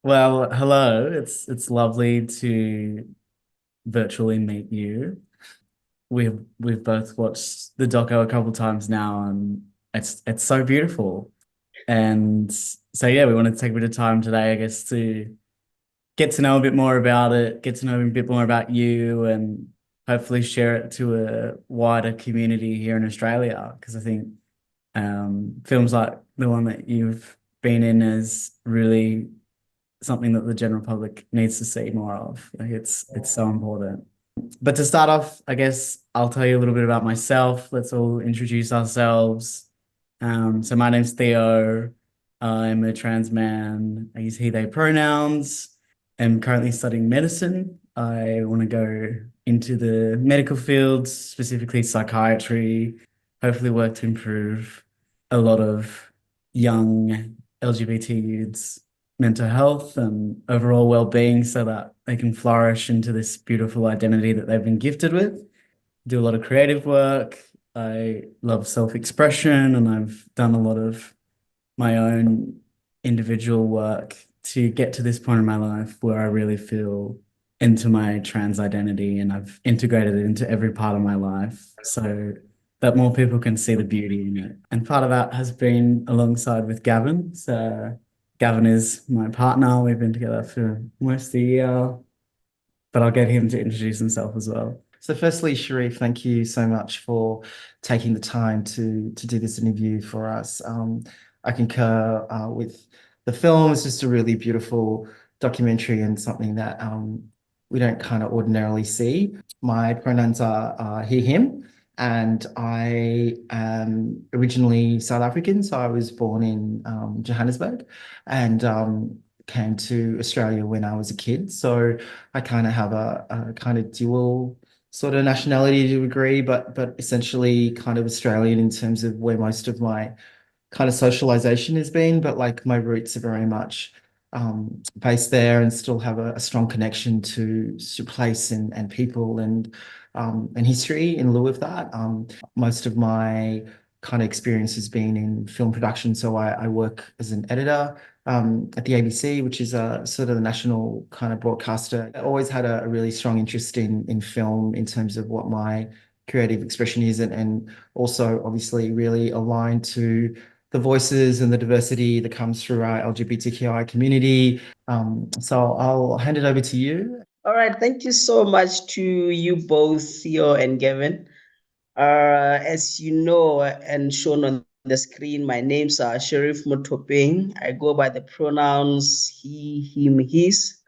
Well, hello. It's lovely to virtually meet you. We've both watched the doco a couple times now, and it's so beautiful. And so yeah, we wanted to take a bit of time today, I guess, to get to know a bit more about it, get to know a bit more about you, and hopefully share it to a wider community here in Australia. Because I think films like the one that you've been in is really something that the general public needs to see more of. Like it's so important. But to start off, I guess I'll tell you a little bit about myself. Let's all introduce ourselves. So my name's Theo. I'm a trans man. I use he, they pronouns. I'm currently studying medicine. I want to go into the medical field, specifically psychiatry, hopefully work to improve a lot of young LGBT youths mental health and overall well-being so that they can flourish into this beautiful identity that they've been gifted with. Do a lot of creative work. I love self-expression and I've done a lot of my own individual work to get to this point in my life where I really feel into my trans identity and I've integrated it into every part of my life so that more people can see the beauty in it. And part of that has been alongside with Gavin. So Gavin is my partner. We've been together for most of the year, but I'll get him to introduce himself as well. So firstly, Sharif, thank you so much for taking the time to do this interview for us. I concur with the film. It's just a really beautiful documentary and something that we don't kind of ordinarily see. My pronouns are he, him, and I am originally South African. So I was born in Johannesburg and came to Australia when I was a kid. So I kind of have a kind of dual sort of nationality to a degree, but essentially kind of Australian in terms of where most of my kind of socialization has been. But like my roots are very much based there and still have a strong connection to place and people and history in lieu of that. Most of my kind of experience has been in film production. So I work as an editor at the ABC, which is a sort of the national kind of broadcaster. I always had a really strong interest in film in terms of what my creative expression is and also obviously really aligned to the voices and the diversity that comes through our LGBTQI community. So I'll hand it over to you. All right, thank you so much to you both, Theo and Gavin. As you know and shown on the screen, my name's Sheriff Mothopeng. I go by the pronouns he, him, his.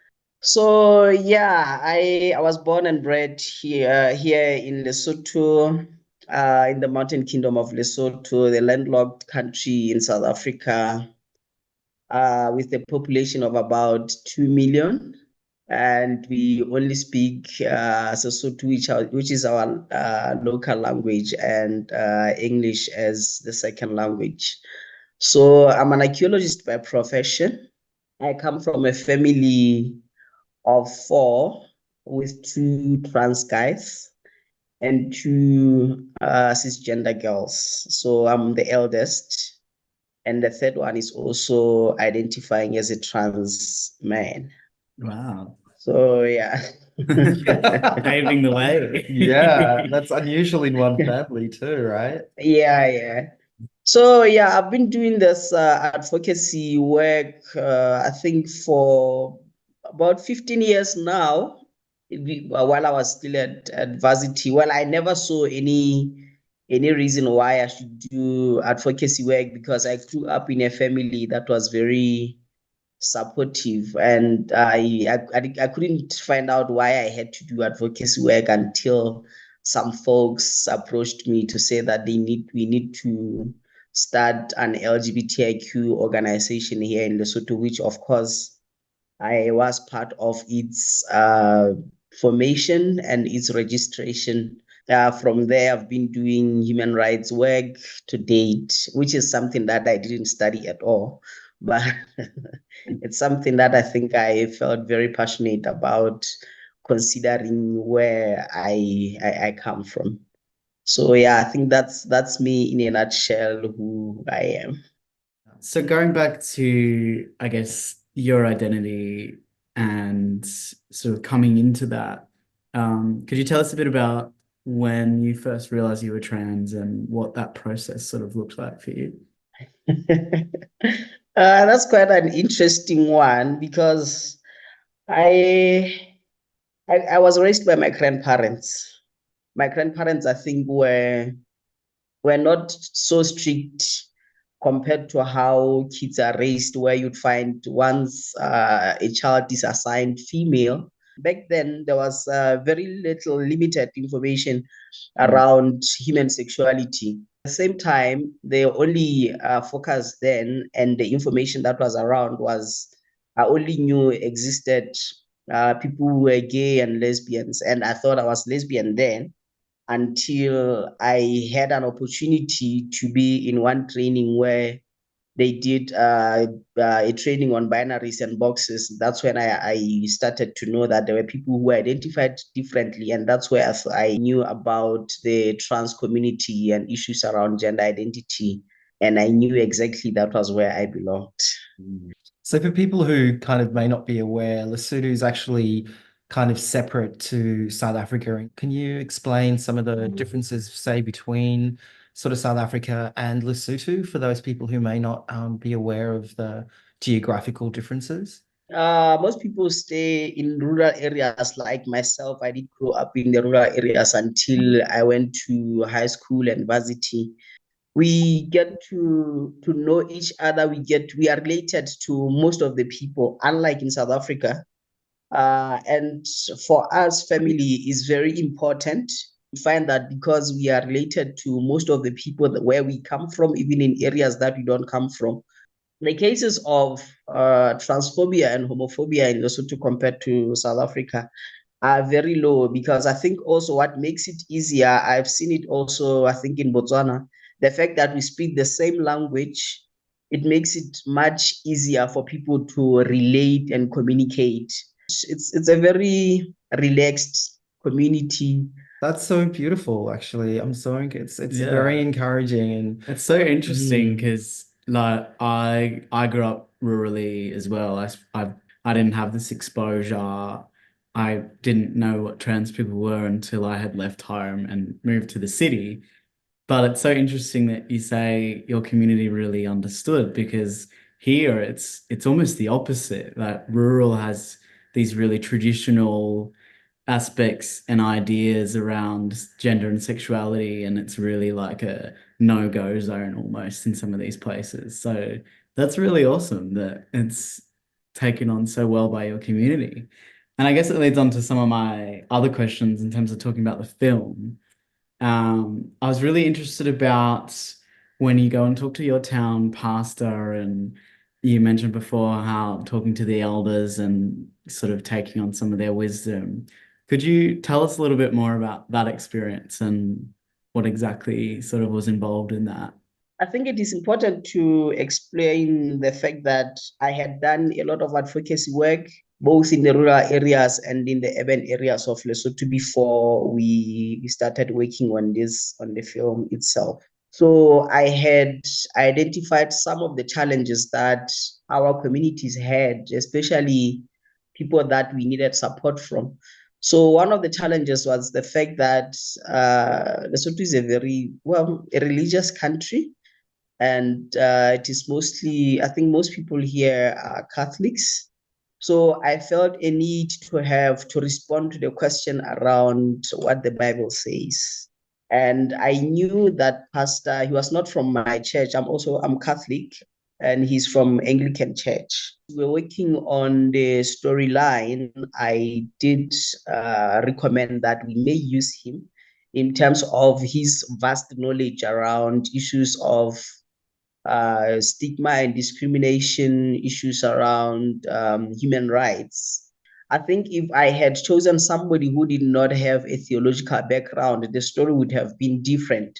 So yeah, I was born and bred here in Lesotho, in the Mountain Kingdom of Lesotho, the landlocked country in South Africa, with a population of about 2 million. And we only speak Sesotho, which is our local language, and English as the second language. So I'm an archaeologist by profession. I come from a family of four with two trans guys and two cisgender girls. So I'm the eldest, and the third one is also identifying as a trans man. Wow. So yeah. Paving the way. Yeah, that's unusual in one family too, right? Yeah. So yeah, I've been doing this advocacy work, I think for about 15 years now, while I was still at varsity. Well, I never saw any reason why I should do advocacy work because I grew up in a family that was very supportive, and I couldn't find out why I had to do advocacy work until some folks approached me to say that we need to start an LGBTIQ organization here in Lesotho, which of course I was part of its formation and its registration. From there, I've been doing human rights work to date, which is something that I didn't study at all. But it's something that I think I felt very passionate about, considering where I come from. So yeah, I think that's me in a nutshell who I am. So going back to, I guess, your identity and sort of coming into that. Could you tell us a bit about when you first realized you were trans and what that process sort of looked like for you? That's quite an interesting one because I, I was raised by my grandparents. My grandparents, I think, were not so strict compared to how kids are raised, where you'd find once a child is assigned female. Back then, there was very little limited information around human sexuality. At the same time, the only focus then and the information that was around was I only knew existed people who were gay and lesbians, and I thought I was lesbian then until I had an opportunity to be in one training where they did a training on binaries and boxes. That's when I started to know that there were people who identified differently. And that's where I knew about the trans community and issues around gender identity. And I knew exactly that was where I belonged. So for people who kind of may not be aware, Lesotho is actually kind of separate to South Africa. Can you explain some of the differences, say, between sort of South Africa and Lesotho for those people who may not be aware of the geographical differences? Most people stay in rural areas like myself. I did grow up in the rural areas until I went to high school and varsity. We get to know each other. We are related to most of the people, unlike in South Africa. And for us, family is very important. We find that because we are related to most of the people where we come from, even in areas that we don't come from. The cases of transphobia and homophobia in Lesotho compared to South Africa are very low because I think also what makes it easier, I've seen it also, I think in Botswana, the fact that we speak the same language, it makes it much easier for people to relate and communicate. It's a very relaxed community. That's so beautiful, actually. It's very encouraging and It's so interesting because like I grew up rurally as well. I didn't have this exposure. I didn't know what trans people were until I had left home and moved to the city. But it's so interesting that you say your community really understood because here it's almost the opposite. Like rural has these really traditional aspects and ideas around gender and sexuality, and it's really like a no-go zone almost in some of these places. So that's really awesome that it's taken on so well by your community. And I guess it leads on to some of my other questions in terms of talking about the film. I was really interested about when you go and talk to your town pastor, and you mentioned before how talking to the elders and sort of taking on some of their wisdom. Could you tell us a little bit more about that experience and what exactly sort of was involved in that? I think it is important to explain the fact that I had done a lot of advocacy work, both in the rural areas and in the urban areas of Lesotho before we started working on the film itself. So I had identified some of the challenges that our communities had, especially people that we needed support from. So one of the challenges was the fact that Lesotho is a religious country, and it is mostly, I think most people here are Catholics. So I felt a need to have to respond to the question around what the Bible says. And I knew that pastor, he was not from my church. I'm Catholic, and he's from Anglican Church. We're working on the storyline. I did recommend that we may use him in terms of his vast knowledge around issues of stigma and discrimination, issues around human rights. I think if I had chosen somebody who did not have a theological background, the story would have been different.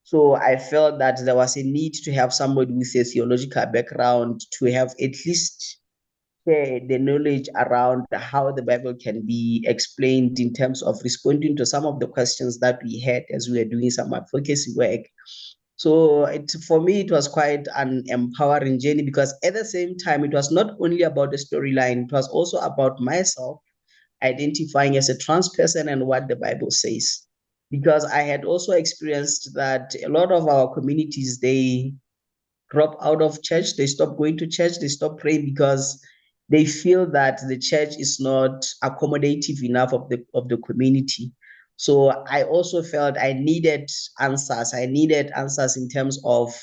So I felt that there was a need to have somebody with a theological background to have at least share the knowledge around how the Bible can be explained in terms of responding to some of the questions that we had as we were doing some advocacy work. So for me, it was quite an empowering journey because at the same time, it was not only about the storyline, it was also about myself identifying as a trans person and what the Bible says. Because I had also experienced that a lot of our communities, they drop out of church, they stop going to church, they stop praying because they feel that the church is not accommodative enough of the community. So I also felt I needed answers. I needed answers in terms of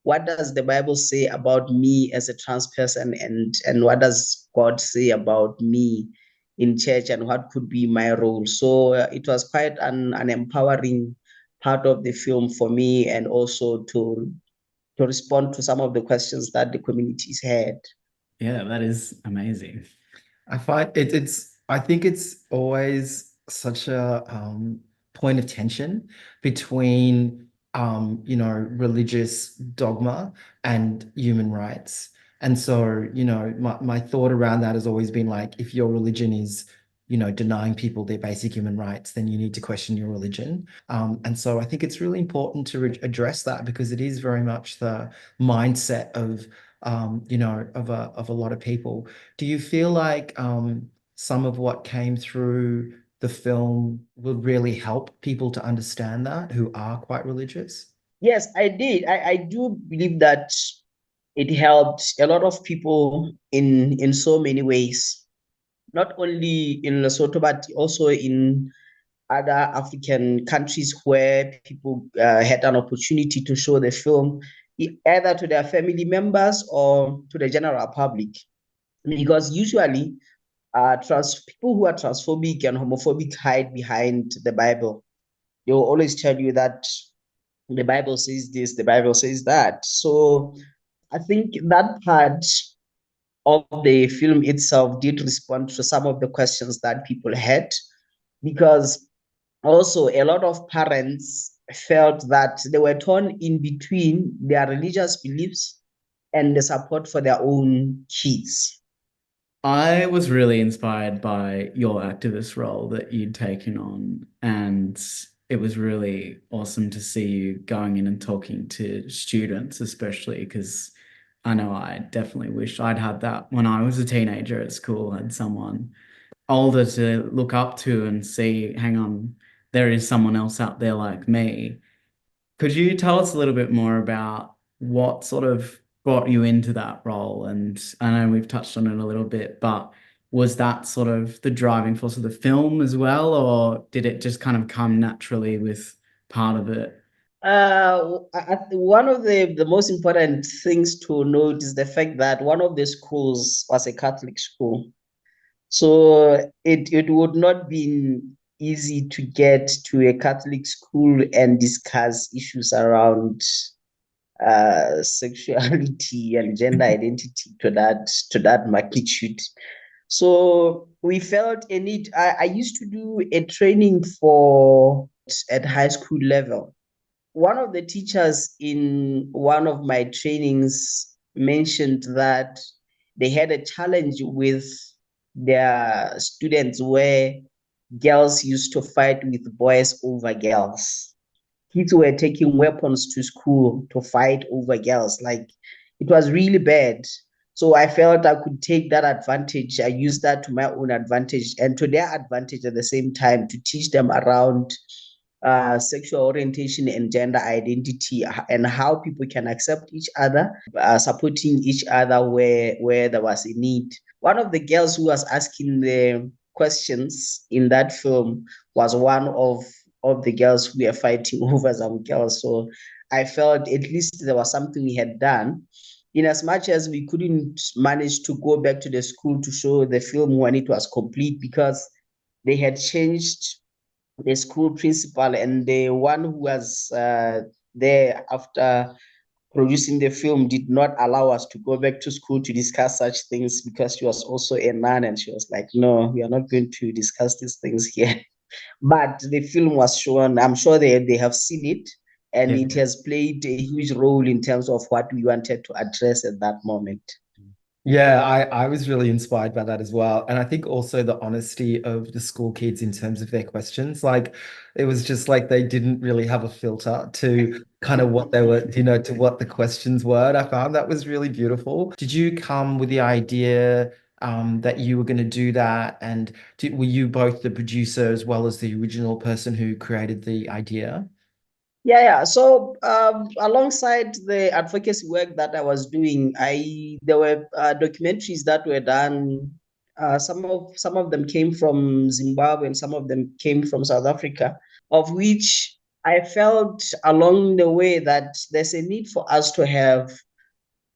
what does the Bible say about me as a trans person, and what does God say about me in church, and what could be my role. So it was quite an empowering part of the film for me, and also to respond to some of the questions that the communities had. Yeah, that is amazing. I find I think it's always such a point of tension between religious dogma and human rights. And so, my thought around that has always been like, if your religion is, denying people their basic human rights, then you need to question your religion. And so I think it's really important to address that, because it is very much the mindset of of a lot of people. Do you feel like some of what came through the film will really help people to understand that, who are quite religious? Yes, I did. I do believe that it helped a lot of people in so many ways, not only in Lesotho, but also in other African countries where people had an opportunity to show the film, either to their family members or to the general public. Because usually, trans people who are transphobic and homophobic hide behind the Bible. They will always tell you that the Bible says this, the Bible says that. So I think that part of the film itself did respond to some of the questions that people had, because also a lot of parents felt that they were torn in between their religious beliefs and the support for their own kids. I was really inspired by your activist role that you'd taken on, and it was really awesome to see you going in and talking to students, especially because I know I definitely wish I'd had that when I was a teenager at school, had someone older to look up to and see, hang on, there is someone else out there like me. Could you tell us a little bit more about what sort of brought you into that role? And I know we've touched on it a little bit, but was that sort of the driving force of the film as well, or did it just kind of come naturally with part of it? One of the most important things to note is the fact that one of the schools was a Catholic school. So it would not be easy to get to a Catholic school and discuss issues around sexuality and gender identity to that magnitude. So we felt a need. I used to do a training for at high school level. One of the teachers in one of my trainings mentioned that they had a challenge with their students where girls used to fight with boys over girls. Kids were taking weapons to school to fight over girls. Like, it was really bad. So I felt I could take that advantage. I used that to my own advantage and to their advantage at the same time, to teach them around sexual orientation and gender identity, and how people can accept each other, supporting each other where there was a need. One of the girls who was asking the questions in that film was one of the girls who were fighting over some girls. So I felt at least there was something we had done. In as much as we couldn't manage to go back to the school to show the film when it was complete, because they had changed the school principal, and the one who was there after producing the film did not allow us to go back to school to discuss such things, because she was also a nun, and she was like, no, we are not going to discuss these things here. But the film was shown. I'm sure they have seen it, and Yeah. it has played a huge role in terms of what we wanted to address at that moment. Yeah, I was really inspired by that as well. And I think also the honesty of the school kids in terms of their questions. Like it was just like they didn't really have a filter to kind of what they were, to what the questions were. And I found that was really beautiful. Did you come with the idea that you were going to do that? And were you both the producer as well as the original person who created the idea? Yeah. So alongside the advocacy work that I was doing, there were documentaries that were done. Some of them came from Zimbabwe and some of them came from South Africa, of which I felt along the way that there's a need for us to have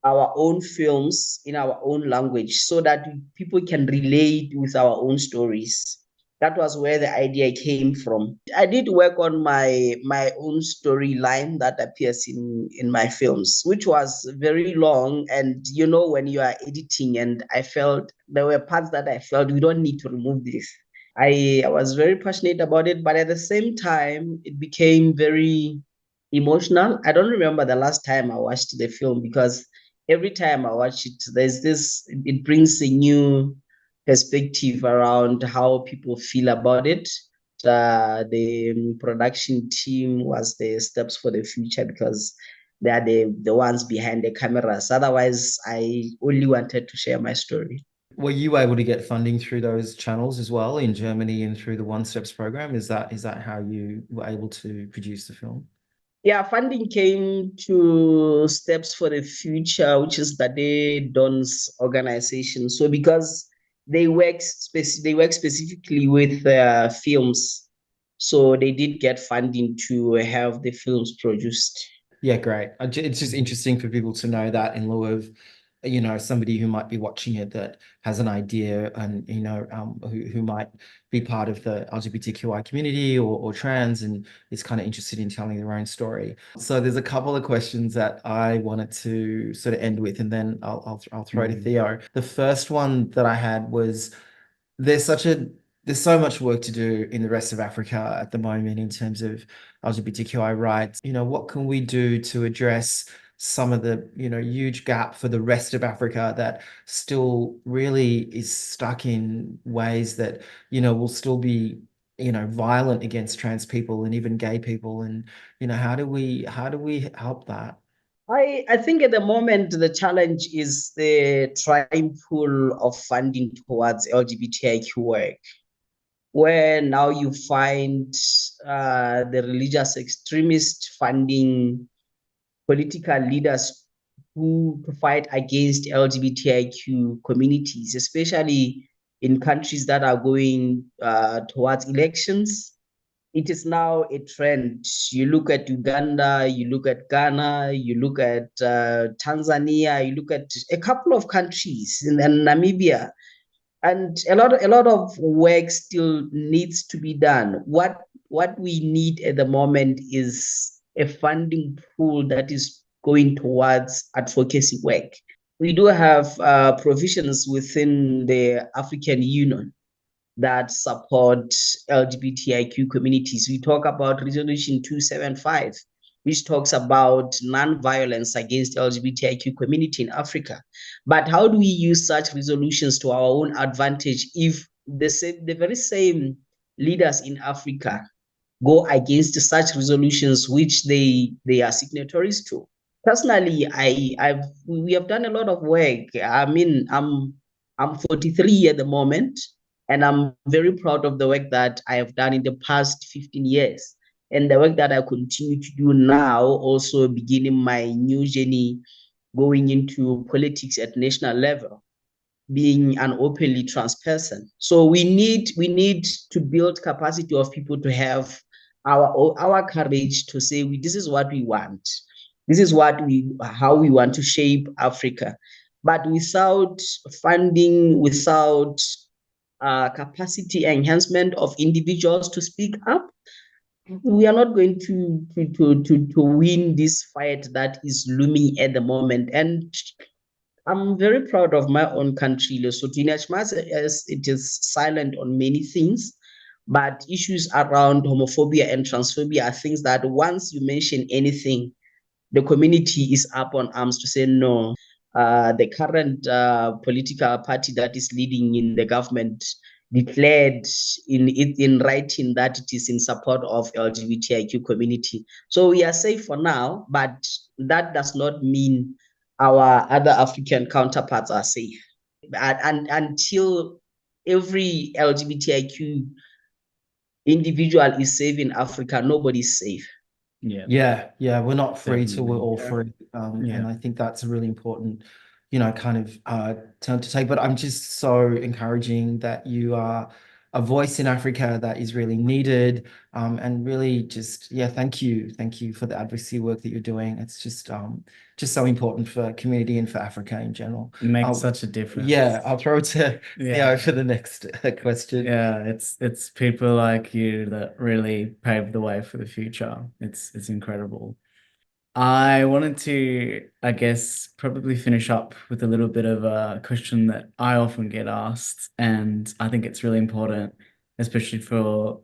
our own films in our own language so that people can relate with our own stories. That was where the idea came from. I did work on my own storyline that appears in my films, which was very long. And when you are editing, and I felt there were parts that I felt we don't need to remove this. I was very passionate about it, but at the same time, it became very emotional. I don't remember the last time I watched the film because every time I watch it, it brings a new perspective around how people feel about it. The production team was the steps for the future because they are the ones behind the cameras. Otherwise, I only wanted to share my story. Were you able to get funding through those channels as well in Germany and through the One Steps program? Is that how you were able to produce the film? Yeah, funding came to Steps for the Future, which is Dade Don's organization. So because they work specifically with films, so they did get funding to have the films produced. Yeah, great. It's just interesting for people to know that in lieu of, somebody who might be watching it that has an idea and, who might be part of the LGBTQI community or trans and is kind of interested in telling their own story. So there's a couple of questions that I wanted to sort of end with, and then I'll throw to Theo. The first one that I had was there's such a there's so much work to do in the rest of Africa at the moment in terms of LGBTQI rights. What can we do to address some of the, huge gap for the rest of Africa that still really is stuck in ways that, will still be, violent against trans people and even gay people. And, how do we help that? I think at the moment the challenge is the trying pool of funding towards LGBTIQ work, where now you find the religious extremist funding political leaders who fight against LGBTIQ communities, especially in countries that are going towards elections. It is now a trend. You look at Uganda, you look at Ghana, you look at Tanzania, you look at a couple of countries in Namibia, and a lot of work still needs to be done. What we need at the moment is a funding pool that is going towards advocacy work. We do have provisions within the African Union that support LGBTIQ communities. We talk about Resolution 275, which talks about non-violence against LGBTIQ community in Africa. But how do we use such resolutions to our own advantage if the very same leaders in Africa go against such resolutions which they are signatories to? Personally, we have done a lot of work. I mean, I'm 43 at the moment, and I'm very proud of the work that I have done in the past 15 years. And the work that I continue to do now, also beginning my new journey going into politics at national level, being an openly trans person. So we need to build capacity of people to have our courage to say this is what we want. This is how we want to shape Africa. But without funding, without capacity enhancement of individuals to speak up, we are not going to win this fight that is looming at the moment. And I'm very proud of my own country, Lesotho, in as much as it is silent on many things, but issues around homophobia and transphobia are things that once you mention anything, the community is up on arms to say no. The current political party that is leading in the government declared in writing that it is in support of LGBTIQ community. So we are safe for now, but that does not mean our other African counterparts are safe. And until every LGBTIQ individual is safe in Africa, nobody's safe. Yeah, we're not free till we're all free. Yeah. And I think that's a really important, kind of turn to take. But I'm just so encouraging that you are a voice in Africa that is really needed. And really just, yeah, thank you. Thank you for the advocacy work that you're doing. It's just so important for community and for Africa in general. It makes such a difference. Yeah, I'll throw it to Theo for the next question. Yeah, it's people like you that really paved the way for the future. It's incredible. I wanted to, I guess, probably finish up with a little bit of a question that I often get asked, and I think it's really important, especially for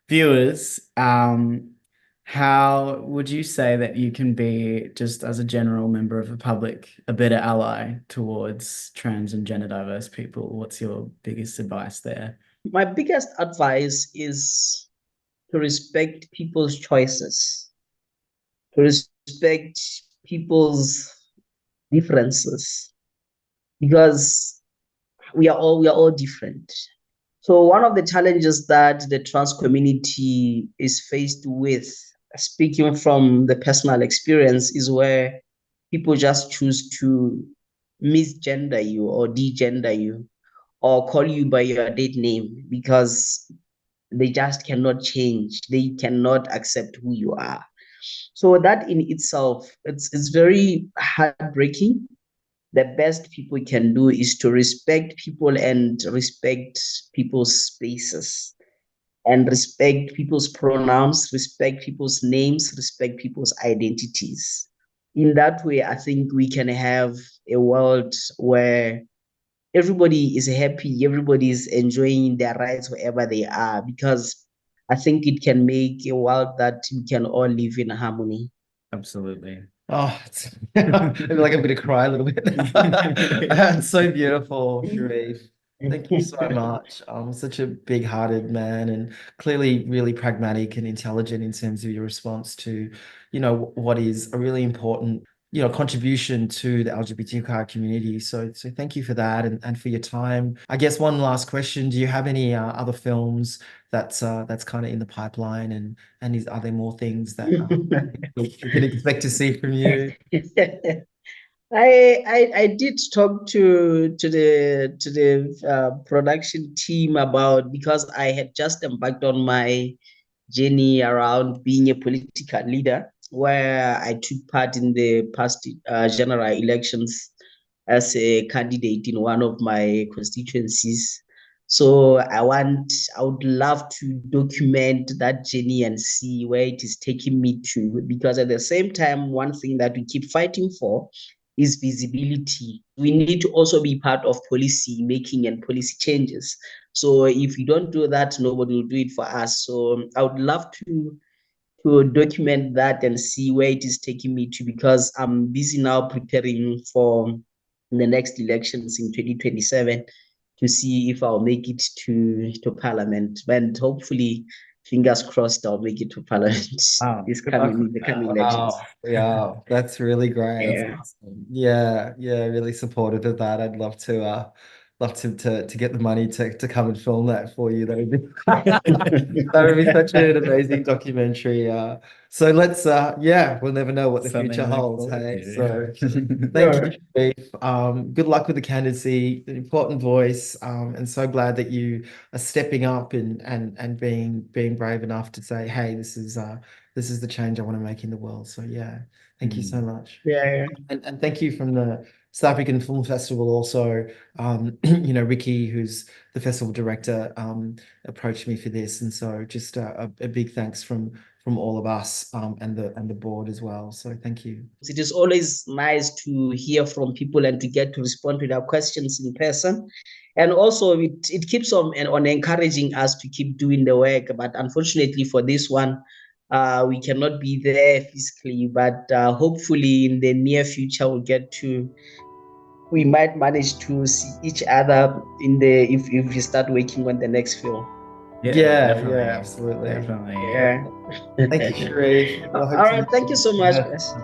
viewers. How would you say that you can be, just as a general member of the public, a better ally towards trans and gender diverse people? What's your biggest advice there? My biggest advice is to respect people's choices, to respect people's differences, because we are all different. So one of the challenges that the trans community is faced with, speaking from the personal experience, is where people just choose to misgender you or degender you or call you by your dead name because they just cannot change. They cannot accept who you are. So that in itself, it's very heartbreaking. The best people can do is to respect people and respect people's spaces and respect people's pronouns, respect people's names, respect people's identities. In that way, I think we can have a world where everybody is happy, everybody is enjoying their rights wherever they are, because I think it can make a world that we can all live in harmony. Absolutely. Oh, I feel like I'm going to cry a little bit. It's so beautiful, Sharif. Thank you so much. Such a big-hearted man and clearly really pragmatic and intelligent in terms of your response to, what is a really important, contribution to the LGBTQI community. So thank you for that and for your time. I guess one last question. Do you have any other films that's kind of in the pipeline and are there more things that we can expect to see from you? I did talk to the production team about, because I had just embarked on my journey around being a political leader, where I took part in the past general elections as a candidate in one of my constituencies. So I would love to document that journey and see where it is taking me to, because at the same time, one thing that we keep fighting for is visibility. We need to also be part of policy making and policy changes. So if we don't do that, nobody will do it for us. So I would love to document that and see where it is taking me to, because I'm busy now preparing for the next elections in 2027 to see if I'll make it to Parliament. And hopefully, fingers crossed, I'll make it to Parliament Wow. the coming elections. Wow. Yeah, that's really great. That's Yeah. awesome. Yeah, really supportive of that. I'd love to get the money to come and film that for you. That would be that would be such an amazing documentary. So let's we'll never know what the Something future to look holds. forward Hey, to. so thank you, Sharif. Good luck with the candidacy, an important voice. And so glad that you are stepping up and being brave enough to say, hey, this is the change I want to make in the world. So yeah, thank you so much. Yeah. And thank you from the South African Film Festival also. Ricky, who's the festival director, approached me for this, and so just a big thanks from all of us and the board as well. So thank you. It is always nice to hear from people and to get to respond to their questions in person. And also it keeps on encouraging us to keep doing the work. But unfortunately for this one, we cannot be there physically, but hopefully in the near future we'll get to we might manage to see each other in the if we start working on the next film. Yeah, definitely. absolutely. Definitely. Yeah. Thank you, Sharif. All right, thank you so much, guys.